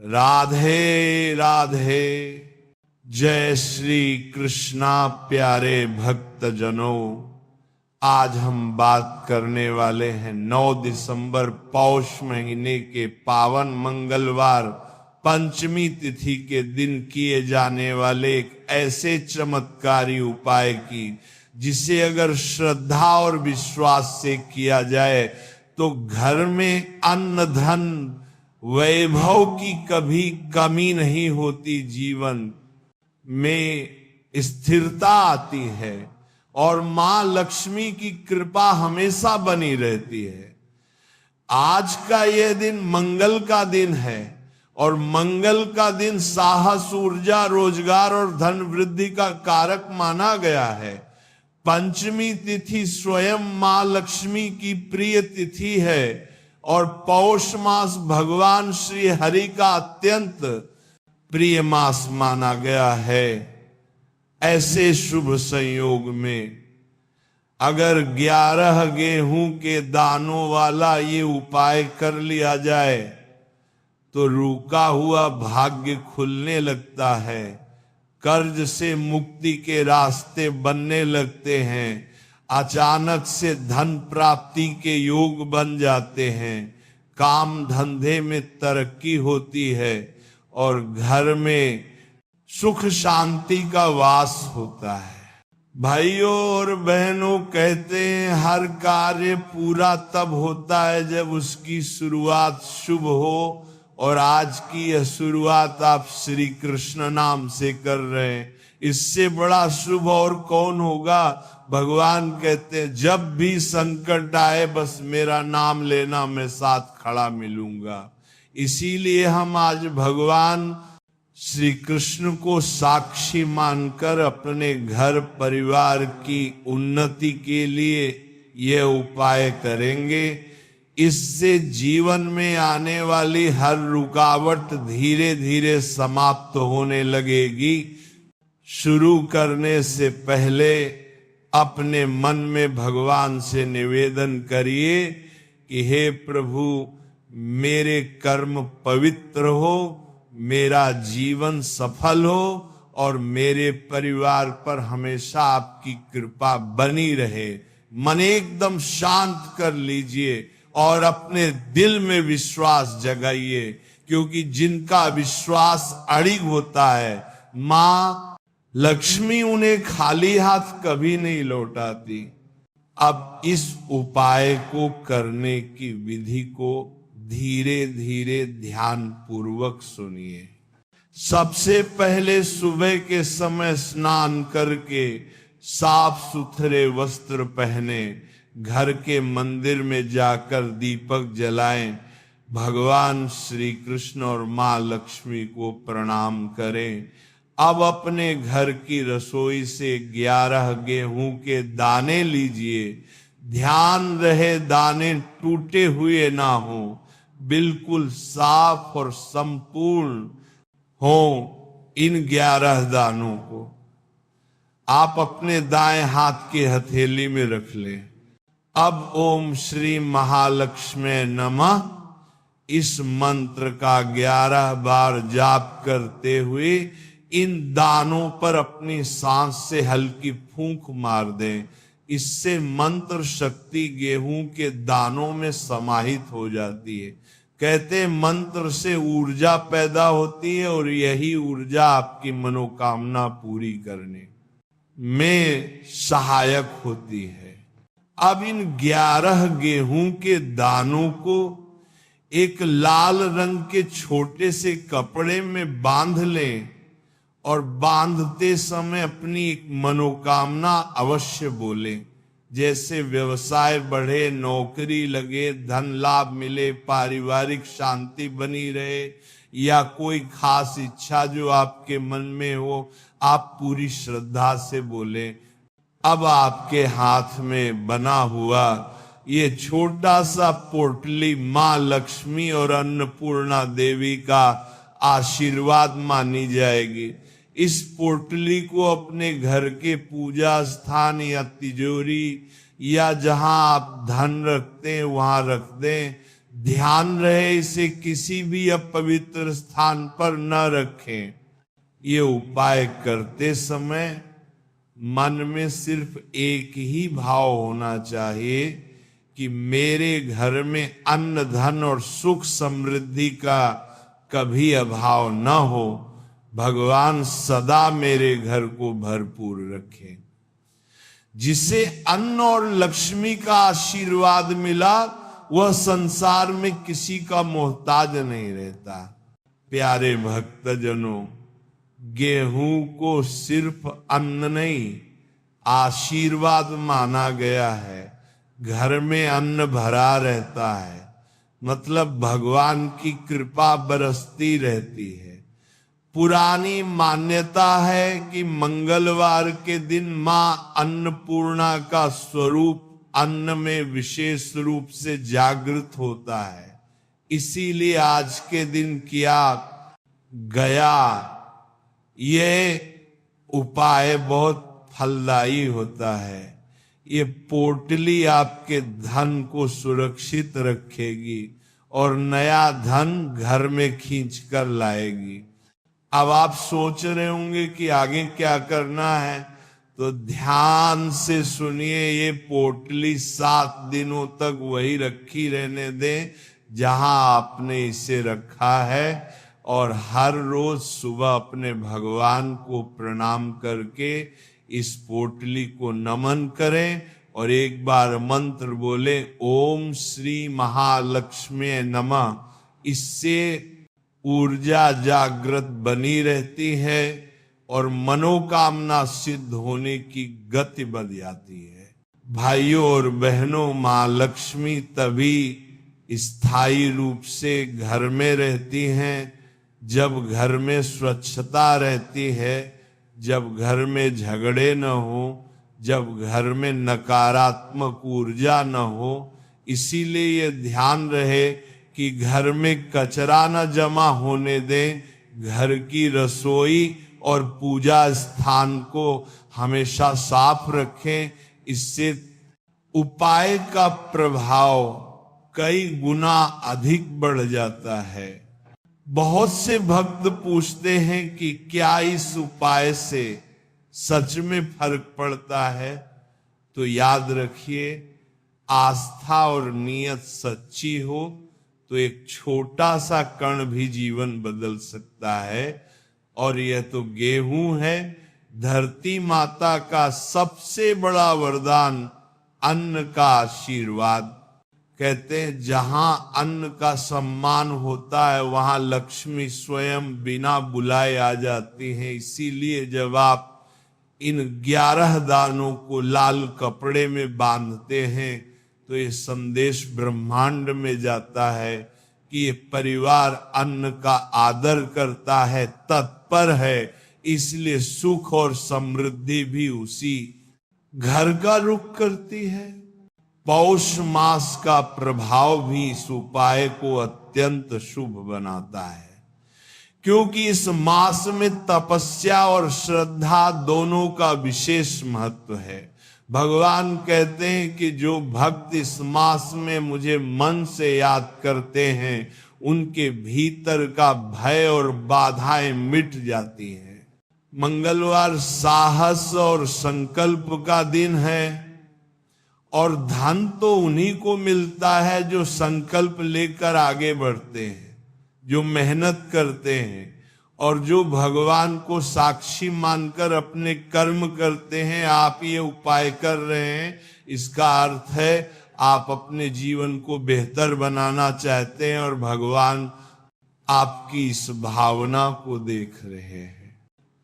राधे राधे। जय श्री कृष्णा प्यारे भक्त जनों, आज हम बात करने वाले हैं 9 दिसंबर पौष महीने के पावन मंगलवार पंचमी तिथि के दिन किए जाने वाले एक ऐसे चमत्कारी उपाय की जिसे अगर श्रद्धा और विश्वास से किया जाए तो घर में अन्न धन वैभव की कभी कमी नहीं होती, जीवन में स्थिरता आती है और मां लक्ष्मी की कृपा हमेशा बनी रहती है। आज का यह दिन मंगल का दिन है और मंगल का दिन साहस, ऊर्जा, रोजगार और धन वृद्धि का कारक माना गया है। पंचमी तिथि स्वयं मां लक्ष्मी की प्रिय तिथि है और पौष मास भगवान श्री हरि का अत्यंत प्रिय मास माना गया है। ऐसे शुभ संयोग में अगर 11 गेहूं के दानों वाला ये उपाय कर लिया जाए तो रुका हुआ भाग्य खुलने लगता है, कर्ज से मुक्ति के रास्ते बनने लगते हैं, अचानक से धन प्राप्ति के योग बन जाते हैं, काम धंधे में तरक्की होती है और घर में सुख शांति का वास होता है। भाइयों और बहनों, कहते हैं हर कार्य पूरा तब होता है जब उसकी शुरुआत शुभ हो, और आज की यह शुरुआत आप श्री कृष्ण नाम से कर रहे हैं। इससे बड़ा शुभ और कौन होगा। भगवान कहते हैं जब भी संकट आए बस मेरा नाम लेना, मैं साथ खड़ा मिलूंगा। इसीलिए हम आज भगवान श्री कृष्ण को साक्षी मानकर अपने घर परिवार की उन्नति के लिए यह उपाय करेंगे। इससे जीवन में आने वाली हर रुकावट धीरे धीरे समाप्त होने लगेगी। शुरू करने से पहले अपने मन में भगवान से निवेदन करिए कि हे प्रभु, मेरे कर्म पवित्र हो, मेरा जीवन सफल हो और मेरे परिवार पर हमेशा आपकी कृपा बनी रहे। मन एकदम शांत कर लीजिए और अपने दिल में विश्वास जगाइए, क्योंकि जिनका विश्वास अड़िग होता है मां लक्ष्मी उन्हें खाली हाथ कभी नहीं लौटाती। अब इस उपाय को करने की विधि को धीरे धीरे ध्यान पूर्वक सुनिए। सबसे पहले सुबह के समय स्नान करके साफ सुथरे वस्त्र पहने, घर के मंदिर में जाकर दीपक जलाएं, भगवान श्री कृष्ण और मां लक्ष्मी को प्रणाम करें। अब अपने घर की रसोई से 11 गेहूं के दाने लीजिए। ध्यान रहे दाने टूटे हुए ना हो, बिल्कुल साफ और संपूर्ण हो। इन 11 दानों को आप अपने दाएं हाथ की हथेली में रख लें। अब ओम श्री महालक्ष्मी नमः इस मंत्र का 11 बार जाप करते हुए इन दानों पर अपनी सांस से हल्की फूंक मार दें। इससे मंत्र शक्ति गेहूं के दानों में समाहित हो जाती है। कहते मंत्र से ऊर्जा पैदा होती है और यही ऊर्जा आपकी मनोकामना पूरी करने में सहायक होती है। अब इन 11 गेहूं के दानों को एक लाल रंग के छोटे से कपड़े में बांध लें और बांधते समय अपनी एक मनोकामना अवश्य बोलें। जैसे व्यवसाय बढ़े, नौकरी लगे, धन लाभ मिले, पारिवारिक शांति बनी रहे या कोई खास इच्छा जो आपके मन में हो, आप पूरी श्रद्धा से बोलें। अब आपके हाथ में बना हुआ ये छोटा सा पोटली मां लक्ष्मी और अन्नपूर्णा देवी का आशीर्वाद मानी जाएगी। इस पोटली को अपने घर के पूजा स्थान या तिजोरी या जहां आप धन रखते हैं वहां रख दें। ध्यान रहे इसे किसी भी अपवित्र स्थान पर न रखें। ये उपाय करते समय मन में सिर्फ एक ही भाव होना चाहिए कि मेरे घर में अन्न धन और सुख समृद्धि का कभी अभाव न हो, भगवान सदा मेरे घर को भरपूर रखे। जिसे अन्न और लक्ष्मी का आशीर्वाद मिला वह संसार में किसी का मोहताज नहीं रहता। प्यारे भक्तजनों, गेहूं को सिर्फ अन्न नहीं आशीर्वाद माना गया है। घर में अन्न भरा रहता है मतलब भगवान की कृपा बरसती रहती है। पुरानी मान्यता है कि मंगलवार के दिन मां अन्नपूर्णा का स्वरूप अन्न में विशेष रूप से जागृत होता है, इसीलिए आज के दिन किया गया ये उपाय बहुत फलदायी होता है। ये पोटली आपके धन को सुरक्षित रखेगी और नया धन घर में खींच कर लाएगी। अब आप सोच रहे होंगे कि आगे क्या करना है, तो ध्यान से सुनिए। ये पोटली 7 दिनों तक वही रखी रहने दें जहां आपने इसे रखा है और हर रोज सुबह अपने भगवान को प्रणाम करके इस पोटली को नमन करें और एक बार मंत्र बोले, ओम श्री महालक्ष्मी नमः। इससे ऊर्जा जागृत बनी रहती है और मनोकामना सिद्ध होने की गति बढ़ जाती है। भाइयों और बहनों, माँ लक्ष्मी तभी स्थायी रूप से घर में रहती हैं जब घर में स्वच्छता रहती है, जब घर में झगड़े न हो, जब घर में नकारात्मक ऊर्जा न हो। इसीलिए ये ध्यान रहे कि घर में कचरा न जमा होने दें। घर की रसोई और पूजा स्थान को हमेशा साफ रखें। इससे उपाय का प्रभाव कई गुना अधिक बढ़ जाता है। बहुत से भक्त पूछते हैं कि क्या इस उपाय से सच में फर्क पड़ता है? तो याद रखिए, आस्था और नियत सच्ची हो तो एक छोटा सा कण भी जीवन बदल सकता है। और यह तो गेहूं है, धरती माता का सबसे बड़ा वरदान अन्न का आशीर्वाद। कहते हैं जहां अन्न का सम्मान होता है वहां लक्ष्मी स्वयं बिना बुलाए आ जाती हैं। इसीलिए जब आप इन 11 दानों को लाल कपड़े में बांधते हैं तो ये संदेश ब्रह्मांड में जाता है कि ये परिवार अन्न का आदर करता है, तत्पर है। इसलिए सुख और समृद्धि भी उसी घर का रुख करती है। पौष मास का प्रभाव भी इस उपाय को अत्यंत शुभ बनाता है, क्योंकि इस मास में तपस्या और श्रद्धा दोनों का विशेष महत्व है। भगवान कहते हैं कि जो भक्त इस मास में मुझे मन से याद करते हैं उनके भीतर का भय और बाधाएं मिट जाती हैं। मंगलवार साहस और संकल्प का दिन है और धन तो उन्हीं को मिलता है जो संकल्प लेकर आगे बढ़ते हैं, जो मेहनत करते हैं और जो भगवान को साक्षी मानकर अपने कर्म करते हैं। आप ये उपाय कर रहे हैं, इसका अर्थ है आप अपने जीवन को बेहतर बनाना चाहते हैं और भगवान आपकी इस भावना को देख रहे हैं।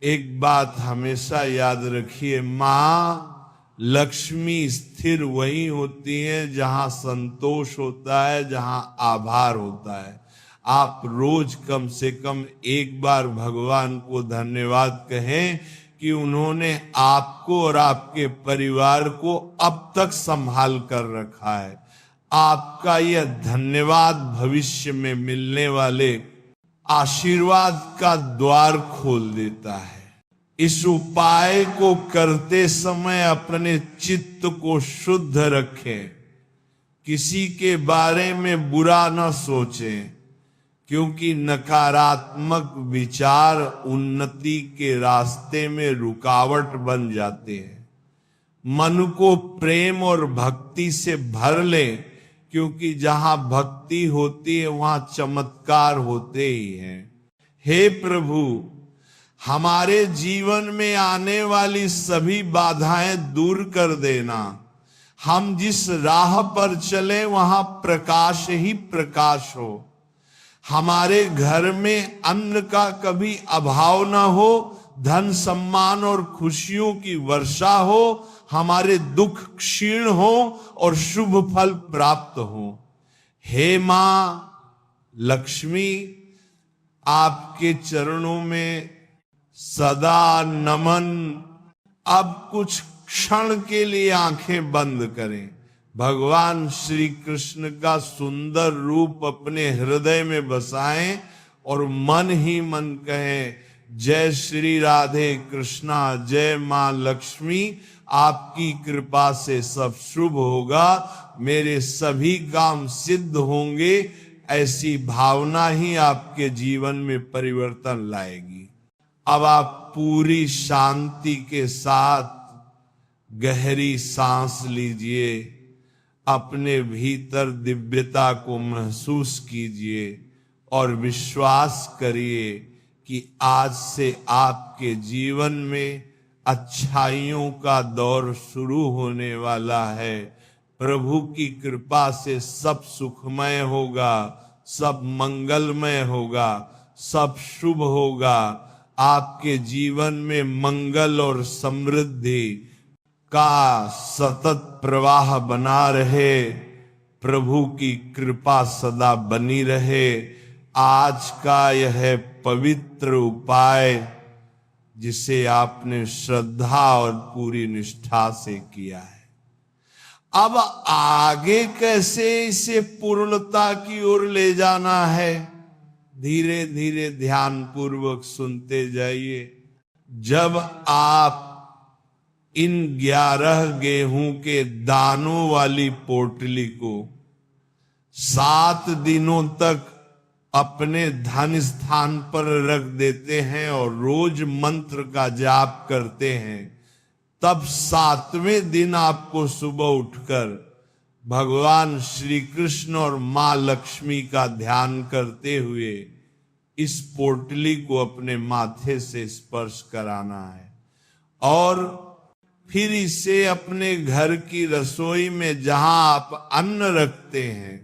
एक बात हमेशा याद रखिए, माँ लक्ष्मी स्थिर वही होती है जहां संतोष होता है, जहां आभार होता है। आप रोज कम से कम एक बार भगवान को धन्यवाद कहें कि उन्होंने आपको और आपके परिवार को अब तक संभाल कर रखा है। आपका यह धन्यवाद भविष्य में मिलने वाले आशीर्वाद का द्वार खोल देता है। इस उपाय को करते समय अपने चित्त को शुद्ध रखें किसी के बारे में बुरा न सोचें, क्योंकि नकारात्मक विचार उन्नति के रास्ते में रुकावट बन जाते हैं। मन को प्रेम और भक्ति से भर ले, क्योंकि जहां भक्ति होती है वहां चमत्कार होते ही हैं। हे प्रभु, हमारे जीवन में आने वाली सभी बाधाएं दूर कर देना। हम जिस राह पर चले वहां प्रकाश ही प्रकाश हो। हमारे घर में अन्न का कभी अभाव ना हो, धन सम्मान और खुशियों की वर्षा हो, हमारे दुख क्षीण हो और शुभ फल प्राप्त हो। हे मां लक्ष्मी, आपके चरणों में सदा नमन। अब कुछ क्षण के लिए आंखें बंद करें। भगवान श्री कृष्ण का सुंदर रूप अपने हृदय में बसाएं और मन ही मन कहें, जय श्री राधे कृष्णा, जय मां लक्ष्मी। आपकी कृपा से सब शुभ होगा, मेरे सभी काम सिद्ध होंगे। ऐसी भावना ही आपके जीवन में परिवर्तन लाएगी। अब आप पूरी शांति के साथ गहरी सांस लीजिए, अपने भीतर दिव्यता को महसूस कीजिए और विश्वास करिए कि आज से आपके जीवन में अच्छाइयों का दौर शुरू होने वाला है। प्रभु की कृपा से सब सुखमय होगा, सब मंगलमय होगा, सब शुभ होगा। आपके जीवन में मंगल और समृद्धि का सतत प्रवाह बना रहे। प्रभु की कृपा सदा बनी रहे। आज का यह पवित्र उपाय जिसे आपने श्रद्धा और पूरी निष्ठा से किया है, अब आगे कैसे इसे पूर्णता की ओर ले जाना है, धीरे धीरे ध्यान पूर्वक सुनते जाइए। जब आप इन 11 गेहूं के दानों वाली पोटली को 7 दिनों तक अपने धन स्थान पर रख देते हैं और रोज मंत्र का जाप करते हैं, तब 7वें दिन आपको सुबह उठकर भगवान श्री कृष्ण और मां लक्ष्मी का ध्यान करते हुए इस पोटली को अपने माथे से स्पर्श कराना है और फिर इसे अपने घर की रसोई में जहां आप अन्न रखते हैं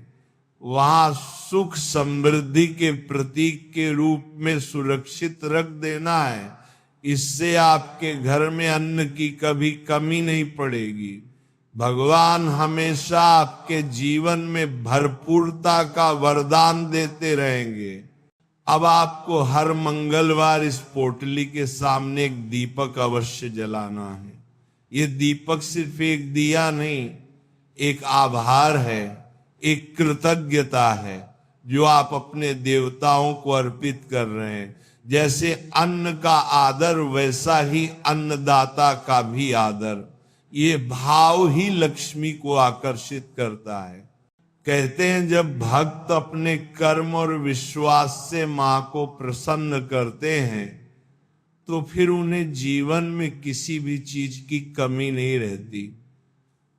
वहां सुख समृद्धि के प्रतीक के रूप में सुरक्षित रख देना है। इससे आपके घर में अन्न की कभी कमी नहीं पड़ेगी। भगवान हमेशा आपके जीवन में भरपूरता का वरदान देते रहेंगे। अब आपको हर मंगलवार इस पोटली के सामने एक दीपक अवश्य जलाना है। ये दीपक सिर्फ एक दिया नहीं, एक आभार है, एक कृतज्ञता है जो आप अपने देवताओं को अर्पित कर रहे हैं। जैसे अन्न का आदर वैसा ही अन्नदाता का भी आदर। ये भाव ही लक्ष्मी को आकर्षित करता है। कहते हैं जब भक्त अपने कर्म और विश्वास से मां को प्रसन्न करते हैं तो फिर उन्हें जीवन में किसी भी चीज की कमी नहीं रहती।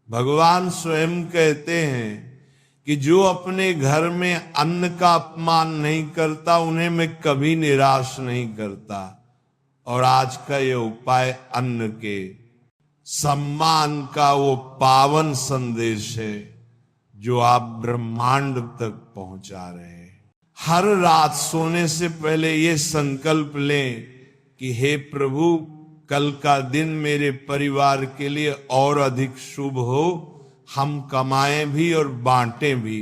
भगवान स्वयं कहते हैं कि जो अपने घर में अन्न का अपमान नहीं करता उन्हें मैं कभी निराश नहीं करता। और आज का ये उपाय अन्न के सम्मान का वो पावन संदेश है जो आप ब्रह्मांड तक पहुंचा रहे हैं। हर रात सोने से पहले ये संकल्प लें कि हे प्रभु, कल का दिन मेरे परिवार के लिए और अधिक शुभ हो। हम कमाएं भी और बांटें भी,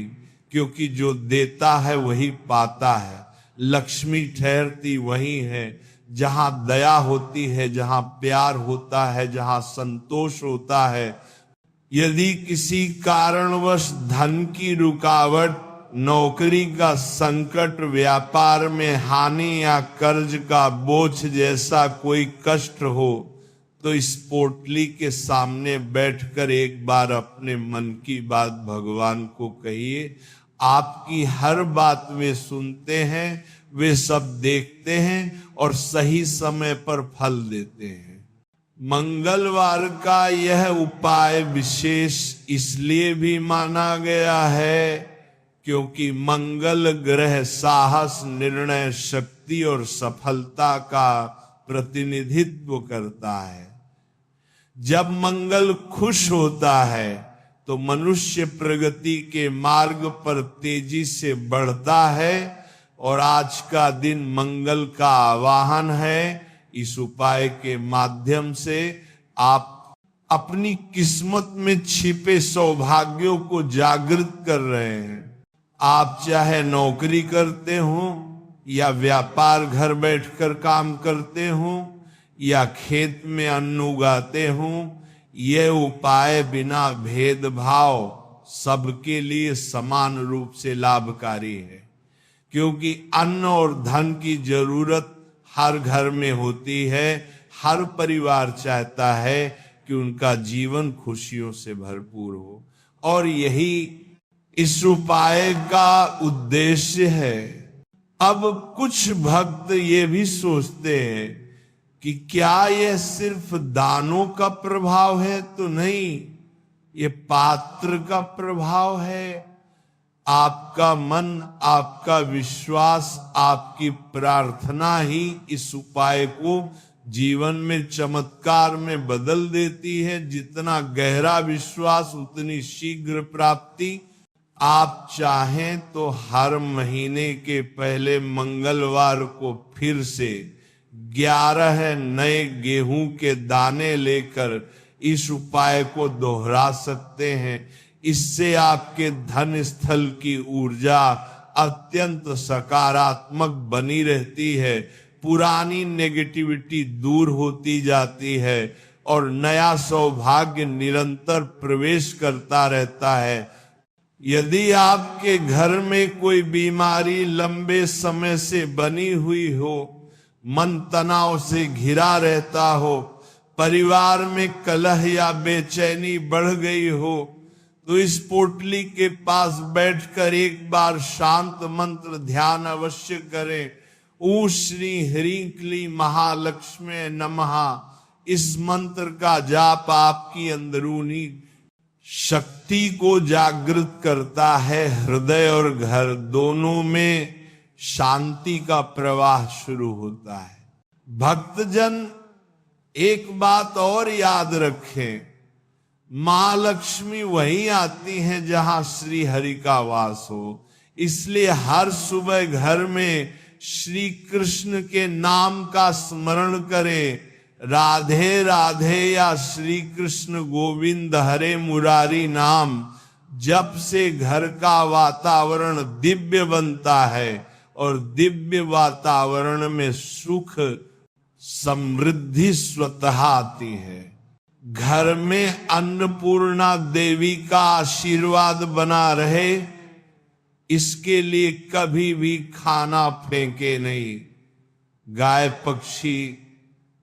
क्योंकि जो देता है वही पाता है। लक्ष्मी ठहरती वही है जहां दया होती है, जहां प्यार होता है, जहां संतोष होता है। यदि किसी कारणवश धन की रुकावट, नौकरी का संकट, व्यापार में हानि या कर्ज का बोझ जैसा कोई कष्ट हो तो इस पोटली के सामने बैठकर एक बार अपने मन की बात भगवान को कहिए। आपकी हर बात वे सुनते हैं, वे सब देखते हैं और सही समय पर फल देते हैं। मंगलवार का यह उपाय विशेष इसलिए भी माना गया है क्योंकि मंगल ग्रह साहस, निर्णय शक्ति और सफलता का प्रतिनिधित्व करता है। जब मंगल खुश होता है तो मनुष्य प्रगति के मार्ग पर तेजी से बढ़ता है और आज का दिन मंगल का आवाहन है। इस उपाय के माध्यम से आप अपनी किस्मत में छिपे सौभाग्यों को जागृत कर रहे हैं। आप चाहे नौकरी करते हो या व्यापार घर बैठकर काम करते हो या खेत में अन्न उगाते हो, ये उपाय बिना भेदभाव सबके लिए समान रूप से लाभकारी है, क्योंकि अन्न और धन की जरूरत हर घर में होती है। हर परिवार चाहता है कि उनका जीवन खुशियों से भरपूर हो और यही इस उपाय का उद्देश्य है। अब कुछ भक्त ये भी सोचते हैं कि क्या यह सिर्फ दानों का प्रभाव है, तो नहीं, ये पात्र का प्रभाव है। आपका मन, आपका विश्वास, आपकी प्रार्थना ही इस उपाय को जीवन में चमत्कार में बदल देती है। जितना गहरा विश्वास उतनी शीघ्र प्राप्ति। आप चाहें तो हर महीने के पहले मंगलवार को फिर से 11 नए गेहूं के दाने लेकर इस उपाय को दोहरा सकते हैं। इससे आपके धन स्थल की ऊर्जा अत्यंत सकारात्मक बनी रहती है, पुरानी नेगेटिविटी दूर होती जाती है और नया सौभाग्य निरंतर प्रवेश करता रहता है। यदि आपके घर में कोई बीमारी लंबे समय से बनी हुई हो, मन तनाव से घिरा रहता हो, परिवार में कलह या बेचैनी बढ़ गई हो, तो इस पोटली के पास बैठकर एक बार शांत मंत्र ध्यान अवश्य करें। ऊ श्री ह्रीं क्लीं महालक्ष्मी नमः। इस मंत्र का जाप आपकी अंदरूनी शक्ति को जागृत करता है। हृदय और घर दोनों में शांति का प्रवाह शुरू होता है। भक्तजन एक बात और याद रखें, मां लक्ष्मी वहीं आती हैं जहां श्री हरि का वास हो। इसलिए हर सुबह घर में श्री कृष्ण के नाम का स्मरण करें। राधे राधे या श्री कृष्ण गोविंद हरे मुरारी नाम जप से घर का वातावरण दिव्य बनता है और दिव्य वातावरण में सुख समृद्धि स्वतः आती है। घर में अन्नपूर्णा देवी का आशीर्वाद बना रहे, इसके लिए कभी भी खाना फेंके नहीं। गाय पक्षी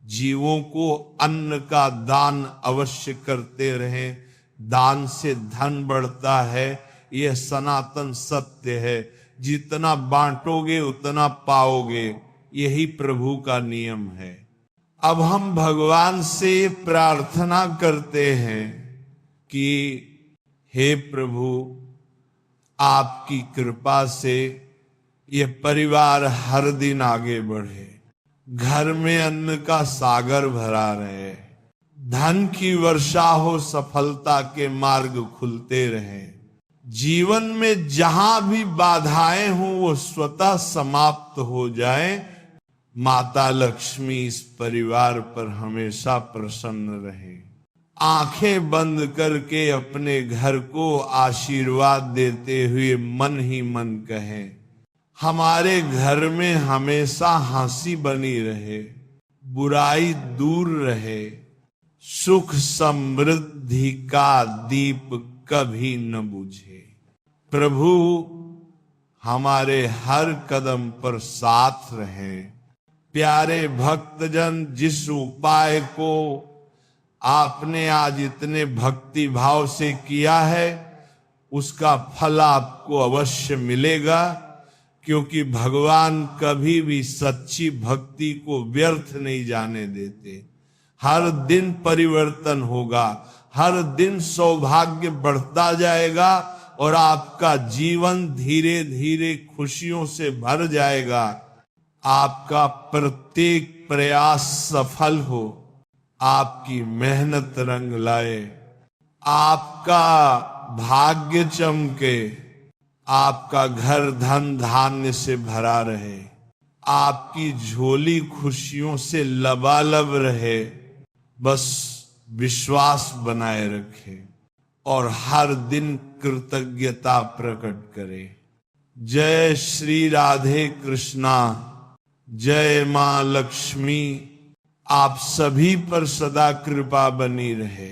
जीवों को अन्न का दान अवश्य करते रहें। दान से धन बढ़ता है, यह सनातन सत्य है। जितना बांटोगे उतना पाओगे, यही प्रभु का नियम है। अब हम भगवान से प्रार्थना करते हैं कि हे प्रभु, आपकी कृपा से ये परिवार हर दिन आगे बढ़े, घर में अन्न का सागर भरा रहे, धन की वर्षा हो, सफलता के मार्ग खुलते रहे। जीवन में जहां भी बाधाएं हों वो स्वतः समाप्त हो जाएं। माता लक्ष्मी इस परिवार पर हमेशा प्रसन्न रहे। आंखें बंद करके अपने घर को आशीर्वाद देते हुए मन ही मन कहें, हमारे घर में हमेशा हंसी बनी रहे, बुराई दूर रहे, सुख समृद्धि का दीप कभी न बुझे। प्रभु हमारे हर कदम पर साथ रहे। प्यारे भक्तजन, जिस उपाय को आपने आज इतने भक्ति भाव से किया है, उसका फल आपको अवश्य मिलेगा, क्योंकि भगवान कभी भी सच्ची भक्ति को व्यर्थ नहीं जाने देते। हर दिन परिवर्तन होगा, हर दिन सौभाग्य बढ़ता जाएगा और आपका जीवन धीरे धीरे खुशियों से भर जाएगा। आपका प्रत्येक प्रयास सफल हो, आपकी मेहनत रंग लाए, आपका भाग्य चमके, आपका घर धन धान्य से भरा रहे, आपकी झोली खुशियों से लबालब रहे। बस विश्वास बनाए रखे और हर दिन कृतज्ञता प्रकट करे। जय श्री राधे कृष्णा, जय मां लक्ष्मी। आप सभी पर सदा कृपा बनी रहे।